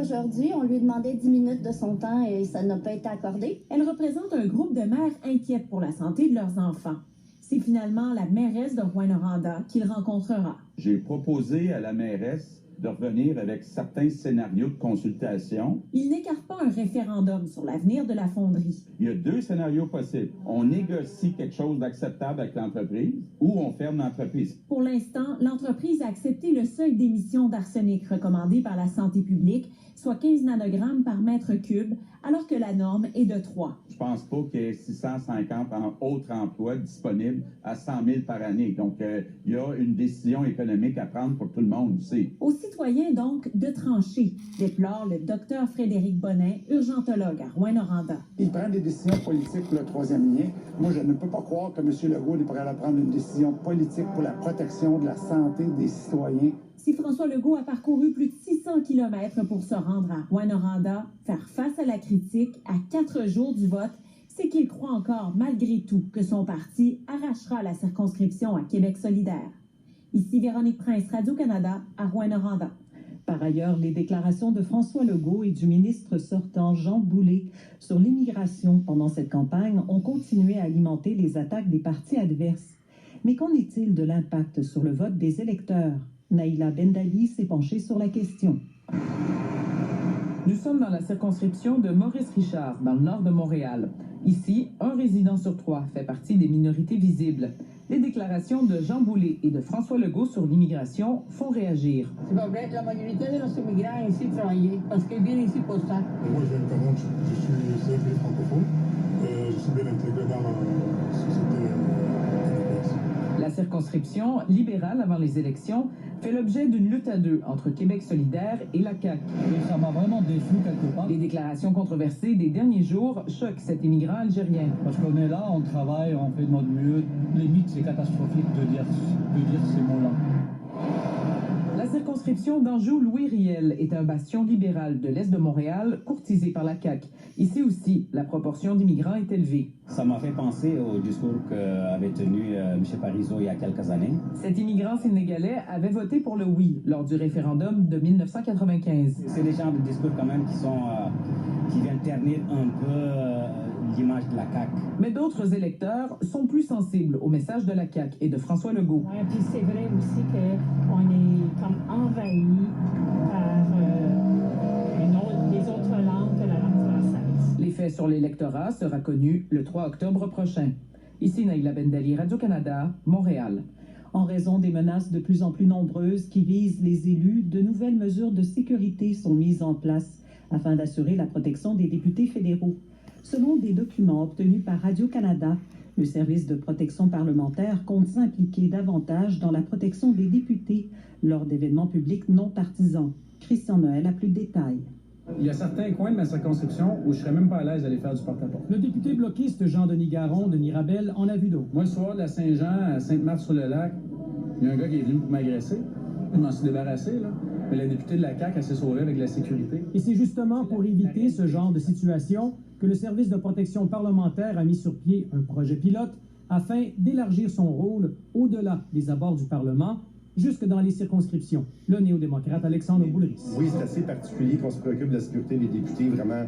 Aujourd'hui, on lui demandait 10 minutes de son temps et ça n'a pas été accordé. Elle représente un groupe de mères inquiètes pour la santé de leurs enfants. C'est finalement la mairesse de Rouyn-Noranda qu'il rencontrera. J'ai proposé à la mairesse de revenir avec certains scénarios de consultation. Il n'écarte pas un référendum sur l'avenir de la fonderie. Il y a deux scénarios possibles. On négocie quelque chose d'acceptable avec l'entreprise ou on ferme l'entreprise. Pour l'instant, l'entreprise a accepté le seuil d'émission d'arsenic recommandé par la santé publique, soit 15 nanogrammes par mètre cube, alors que la norme est de 3. Je pense pas qu'il y ait 650 autres emplois disponibles à 100 000 par année. Donc, il y a une décision économique à prendre pour tout le monde aussi. Aux citoyens, donc, de trancher, déplore le docteur Frédéric Bonnet, urgentologue à Rouyn-Noranda. Il prend des décisions politiques pour le troisième lien. Moi, je ne peux pas croire que M. Legault est prêt à prendre une décision politique pour la protection de la santé des citoyens. Si François Legault a parcouru plus de 600 km pour se rendre à Rouyn-Noranda, faire face à la critique à 4 jours du vote, c'est qu'il croit encore, malgré tout, que son parti arrachera la circonscription à Québec solidaire. Ici Véronique Prince, Radio-Canada, à Rouyn-Noranda. Par ailleurs, les déclarations de François Legault et du ministre sortant Jean Boulet sur l'immigration pendant cette campagne ont continué à alimenter les attaques des partis adverses. Mais qu'en est-il de l'impact sur le vote des électeurs? Naïla Bendali s'est penchée sur la question. Nous sommes dans la circonscription de Maurice-Richard, dans le nord de Montréal. Ici, un résident sur 3 fait partie des minorités visibles. Les déclarations de Jean Boulet et de François Legault sur l'immigration font réagir. C'est pas vrai, la majorité de nos immigrants ici travaillent parce qu'ils viennent ici pour ça. Moi, je viens de Toronto, je suis servi francophone et je suis bien intégré dans la société québécoise. La circonscription libérale avant les élections fait l'objet d'une lutte à deux entre Québec solidaire et la CAQ. Et ça m'a vraiment déçu quelque part. Les déclarations controversées des derniers jours choquent cet immigrant algérien. Parce qu'on est là, on travaille, on fait de notre mieux. Limite, c'est catastrophique de dire ces mots-là. La circonscription d'Anjou-Louis Riel est un bastion libéral de l'Est de Montréal, courtisé par la CAQ. Ici aussi, la proportion d'immigrants est élevée. Ça m'a fait penser au discours qu'avait tenu M. Parizeau il y a quelques années. Cet immigrant sénégalais avait voté pour le oui lors du référendum de 1995. C'est des genres de discours quand même qui viennent ternir un peu l'image de la CAQ. Mais d'autres électeurs sont plus sensibles au message de la CAQ et de François Legault. Ouais, puis c'est vrai aussi qu'on est comme envahi par les autres langues que la langue française. L'effet sur l'électorat sera connu le 3 octobre prochain. Ici Naïla Bendali, Radio-Canada, Montréal. En raison des menaces de plus en plus nombreuses qui visent les élus, de nouvelles mesures de sécurité sont mises en place afin d'assurer la protection des députés fédéraux. Selon des documents obtenus par Radio-Canada, le service de protection parlementaire compte s'impliquer davantage dans la protection des députés lors d'événements publics non partisans. Christian Noël a plus de détails. Il y a certains coins de ma circonscription où je serais même pas à l'aise d'aller faire du porte-à-porte. Le député bloquiste Jean-Denis Garon de Mirabel en a vu d'autres. Moi, le soir de la Saint-Jean, à Sainte-Marthe-sur-le-Lac, il y a un gars qui est venu pour m'agresser. Je m'en suis débarrassé, là. Mais la députée de la CAQ, elle s'est sauvée avec la sécurité. Et c'est justement pour éviter ce genre de situation que le service de protection parlementaire a mis sur pied un projet pilote afin d'élargir son rôle au-delà des abords du Parlement, jusque dans les circonscriptions. Le néo-démocrate Alexandre Boulris. Oui, c'est assez particulier qu'on se préoccupe de la sécurité des députés vraiment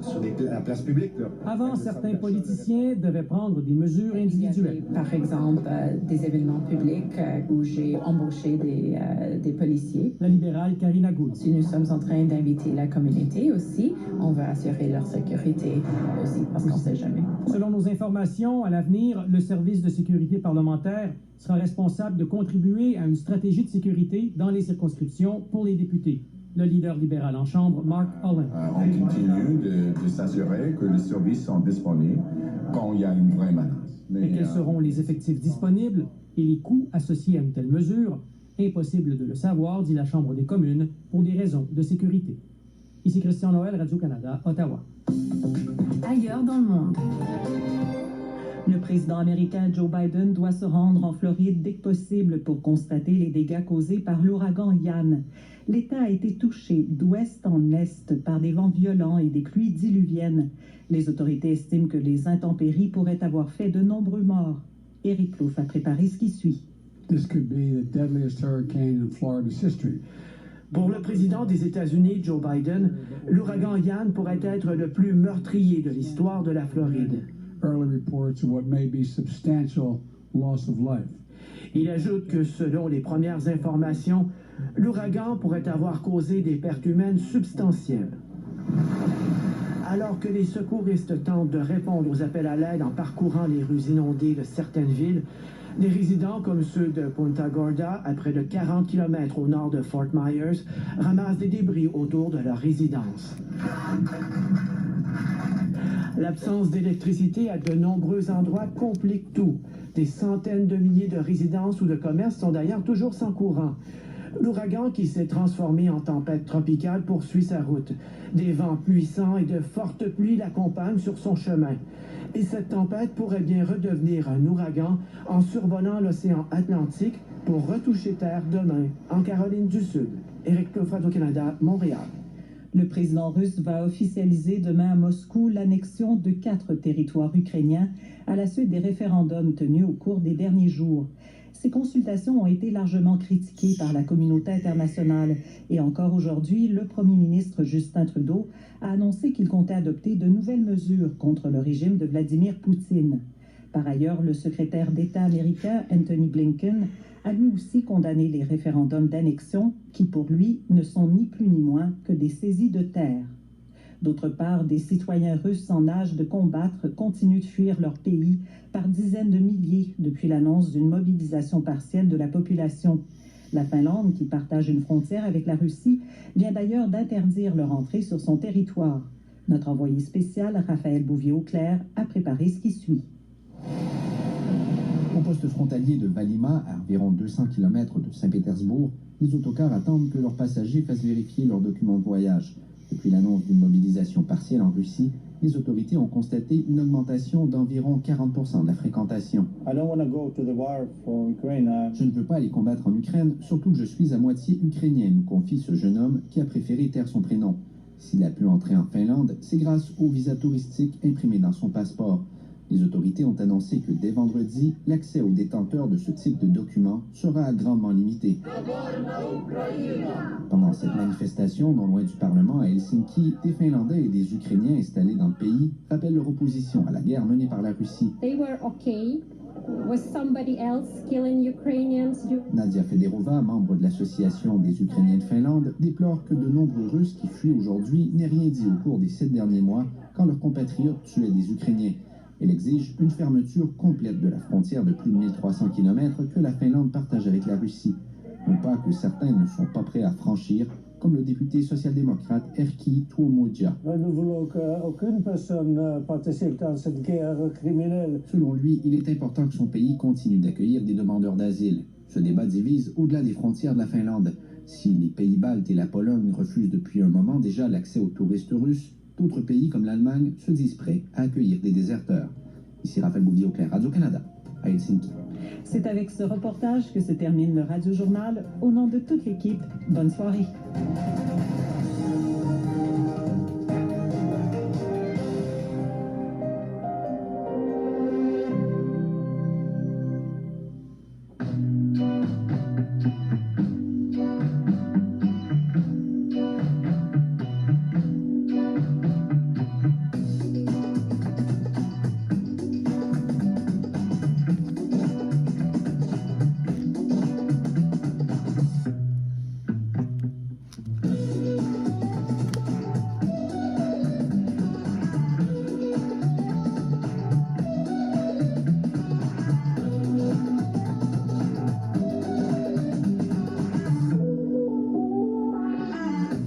sur la place publique. Là. Avant, certains politiciens devaient prendre des mesures individuelles. Par exemple, des événements publics où j'ai embauché des policiers. La libérale Karina Gould. Si nous sommes en train d'inviter la communauté aussi, on va assurer leur sécurité aussi, parce qu'on ne sait jamais. Selon nos informations, à l'avenir, le service de sécurité parlementaire sera responsable de contribuer à une stratégie de sécurité dans les circonscriptions pour les députés. Le leader libéral en Chambre, Mark Allen. On continue de s'assurer que les services sont disponibles quand il y a une vraie menace. Mais quels seront les effectifs disponibles et les coûts associés à une telle mesure? Impossible de le savoir, dit la Chambre des communes, pour des raisons de sécurité. Ici Christian Noël, Radio-Canada, Ottawa. Ailleurs dans le monde. Le président américain Joe Biden doit se rendre en Floride dès que possible pour constater les dégâts causés par l'ouragan Ian. L'État a été touché d'ouest en est par des vents violents et des pluies diluviennes. Les autorités estiment que les intempéries pourraient avoir fait de nombreux morts. Éric Plouffe a préparé ce qui suit. This could be the deadliest hurricane in Florida's history. Pour le président des États-Unis, Joe Biden, l'ouragan Ian pourrait être le plus meurtrier de l'histoire de la Floride. Early reports of what may be substantial loss of life. Il ajoute que selon les premières informations, l'ouragan pourrait avoir causé des pertes humaines substantielles. Alors que les secouristes tentent de répondre aux appels à l'aide en parcourant les rues inondées de certaines villes, des résidents comme ceux de Punta Gorda, à près de 40 km au nord de Fort Myers, ramassent des débris autour de leur résidence. L'absence d'électricité à de nombreux endroits complique tout. Des centaines de milliers de résidences ou de commerces sont d'ailleurs toujours sans courant. L'ouragan qui s'est transformé en tempête tropicale poursuit sa route. Des vents puissants et de fortes pluies l'accompagnent sur son chemin. Et cette tempête pourrait bien redevenir un ouragan en survolant l'océan Atlantique pour retoucher terre demain en Caroline du Sud. Éric Plouffe, Radio-Canada, Montréal. Le président russe va officialiser demain à Moscou l'annexion de 4 territoires ukrainiens à la suite des référendums tenus au cours des derniers jours. Ces consultations ont été largement critiquées par la communauté internationale et encore aujourd'hui, le premier ministre Justin Trudeau a annoncé qu'il comptait adopter de nouvelles mesures contre le régime de Vladimir Poutine. Par ailleurs, le secrétaire d'État américain Anthony Blinken a lui aussi condamné les référendums d'annexion qui, pour lui, ne sont ni plus ni moins que des saisies de terre. D'autre part, des citoyens russes en âge de combattre continuent de fuir leur pays par dizaines de milliers depuis l'annonce d'une mobilisation partielle de la population. La Finlande, qui partage une frontière avec la Russie, vient d'ailleurs d'interdire leur entrée sur son territoire. Notre envoyé spécial, Raphaël Bouvier-Auclair, a préparé ce qui suit. Au poste frontalier de Valima, à environ 200 km de Saint-Pétersbourg, les autocars attendent que leurs passagers fassent vérifier leurs documents de voyage. Depuis l'annonce d'une mobilisation partielle en Russie, les autorités ont constaté une augmentation d'environ 40% de la fréquentation. Je ne veux pas aller combattre en Ukraine, surtout que je suis à moitié ukrainien, nous confie ce jeune homme qui a préféré taire son prénom. S'il a pu entrer en Finlande, c'est grâce au visa touristique imprimé dans son passeport. Les autorités ont annoncé que dès vendredi, l'accès aux détenteurs de ce type de documents sera grandement limité. Pendant cette manifestation, non loin du Parlement à Helsinki, des Finlandais et des Ukrainiens installés dans le pays rappellent leur opposition à la guerre menée par la Russie. Nadia Federova, membre de l'association des Ukrainiens de Finlande, déplore que de nombreux Russes qui fuient aujourd'hui n'aient rien dit au cours des 7 derniers mois quand leurs compatriotes tuaient des Ukrainiens. Elle exige une fermeture complète de la frontière de plus de 1300 km que la Finlande partage avec la Russie. Non pas que certains ne sont pas prêts à franchir, comme le député social-démocrate Erkki Tuomioja. Nous voulons qu'aucune personne participe dans cette guerre criminelle. Selon lui, il est important que son pays continue d'accueillir des demandeurs d'asile. Ce débat divise au-delà des frontières de la Finlande. Si les pays baltes et la Pologne refusent depuis un moment déjà l'accès aux touristes russes, d'autres pays comme l'Allemagne se disent prêts à accueillir des déserteurs. Ici Raphaël Bouvier-Auclair, Radio-Canada, à Helsinki. C'est avec ce reportage que se termine le Radio-Journal. Au nom de toute l'équipe, bonne soirée.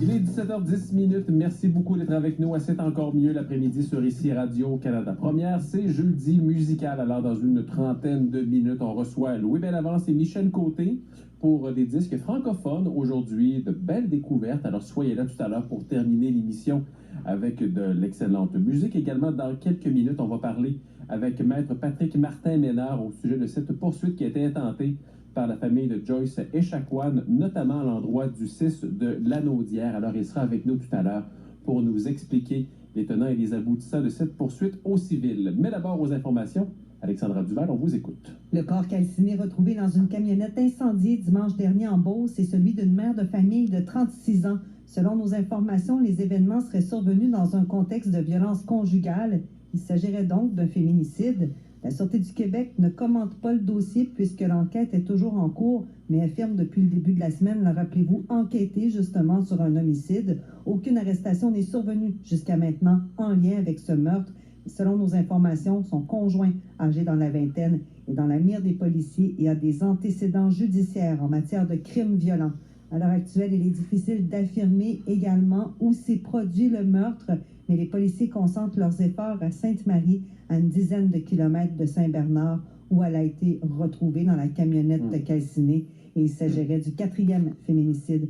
Il est 17h10. Merci beaucoup d'être avec nous à C'est encore mieux l'après-midi sur ici Radio-Canada. Première, c'est jeudi musical. Alors, dans une trentaine de minutes, on reçoit Louis Bellavance et Michel Côté pour des disques francophones. Aujourd'hui, de belles découvertes. Alors, soyez là tout à l'heure pour terminer l'émission avec de l'excellente musique. Également, dans quelques minutes, on va parler avec Maître Patrick Martin-Ménard au sujet de cette poursuite qui a été intentée par la famille de Joyce Echaquan, notamment à l'endroit du 6 de Lanaudière. Alors, il sera avec nous tout à l'heure pour nous expliquer les tenants et les aboutissants de cette poursuite au civil. Mais d'abord, aux informations Alexandra Duval, on vous écoute. Le corps calciné retrouvé dans une camionnette incendiée dimanche dernier en Beauce est celui d'une mère de famille de 36 ans. Selon nos informations, les événements seraient survenus dans un contexte de violence conjugale. Il s'agirait donc d'un féminicide. La Sûreté du Québec ne commente pas le dossier puisque l'enquête est toujours en cours, mais affirme depuis le début de la semaine, le rappelez-vous, enquêter justement sur un homicide. Aucune arrestation n'est survenue jusqu'à maintenant en lien avec ce meurtre. Selon nos informations, son conjoint, âgé dans la vingtaine, est dans la mire des policiers et a des antécédents judiciaires en matière de crimes violents. À l'heure actuelle, il est difficile d'affirmer également où s'est produit le meurtre, mais les policiers concentrent leurs efforts à Sainte-Marie, à une dizaine de kilomètres de Saint-Bernard, où elle a été retrouvée dans la camionnette calcinée. Et il s'agirait du 4e féminicide